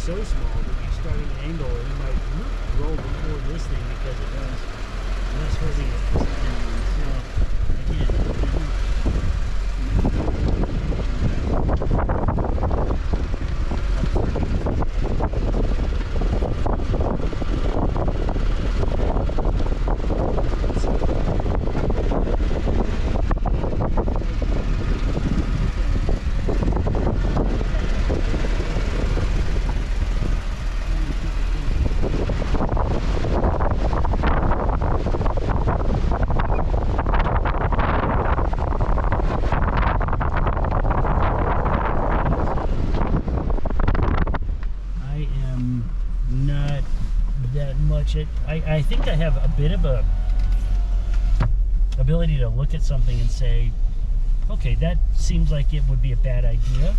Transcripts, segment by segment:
so small that you start at an angle and it might roll before this thing because it has less holding it. So again, I think I have a bit of a ability to look at something and say, okay, that seems like it would be a bad idea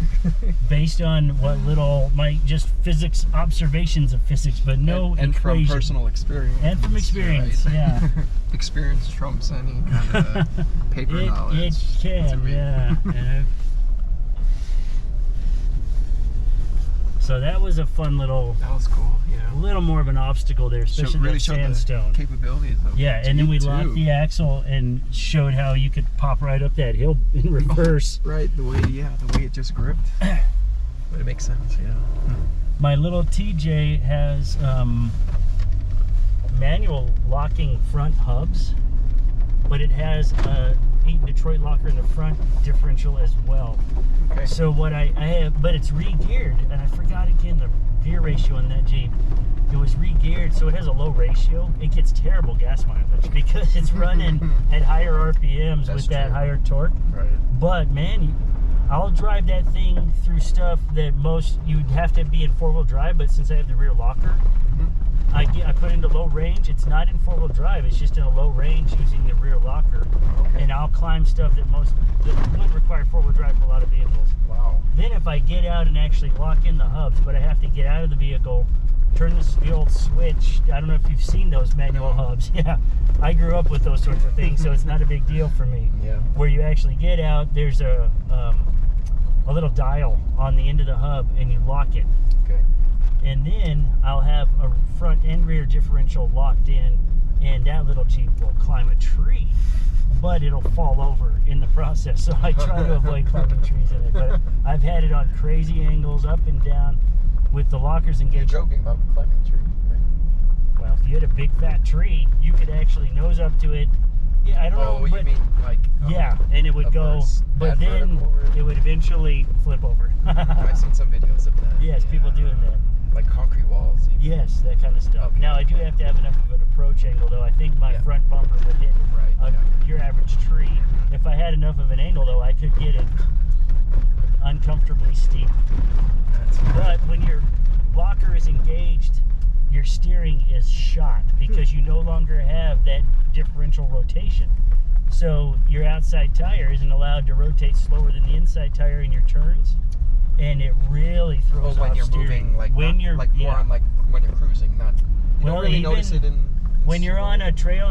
based on what little my just physics observations of physics, but no and equation. from personal experience. And from experience, right? yeah. Experience trumps any kind of paper knowledge. It can, yeah. So that was a fun little. That was cool. Yeah. A little more of an obstacle there, especially really that showed sandstone. The capabilities of yeah, and then we locked the axle and showed how you could pop right up that hill in reverse. Right, the way it just gripped. But it makes sense, yeah. My little TJ has manual locking front hubs, but it has a Eaton Detroit locker in the front differential as well. Okay. So what I have, but it's re-geared, and I forgot again the gear ratio on that Jeep. It was re-geared, so it has a low ratio. It gets terrible gas mileage because it's running at higher RPMs with that higher torque. Right. But man, I'll drive that thing through stuff that most you'd have to be in four-wheel drive. But since I have the rear locker, I put it into low range. It's not in four-wheel drive. It's just in a low range using the rear locker. Okay. And I'll climb stuff that would require four-wheel drive for a lot of vehicles. Wow. Then if I get out and actually lock in the hubs, but I have to get out of the vehicle, turn the old switch. I don't know if you've seen those manual hubs. Yeah, I grew up with those sorts of things, so it's not a big deal for me. Yeah. Where you actually get out, there's a little dial on the end of the hub, and you lock it. Okay. And then I'll have a front and rear differential locked in, and that little Jeep will climb a tree, but it'll fall over in the process. So I try to avoid climbing trees in it. But I've had it on crazy angles, up and down, with the lockers engaged. You're joking about climbing a tree, right? Well, if you had a big fat tree, you could actually nose up to it. Yeah, I don't know. Oh, you mean like? Yeah, and it would go, but then it would eventually flip over. I've seen some videos of that. Yes, people doing that. Like concrete walls. Even. Yes, that kind of stuff. Okay. Now, I do have to have enough of an approach angle, though. I think my front bumper would hit your average tree. If I had enough of an angle, though, I could get it uncomfortably steep. But when your locker is engaged, your steering is shot because you no longer have that differential rotation. So your outside tire isn't allowed to rotate slower than the inside tire in your turns, and it really throws off when you're steering. moving, like when you're more on like when you're cruising, not. You don't really notice it in when you're on a trail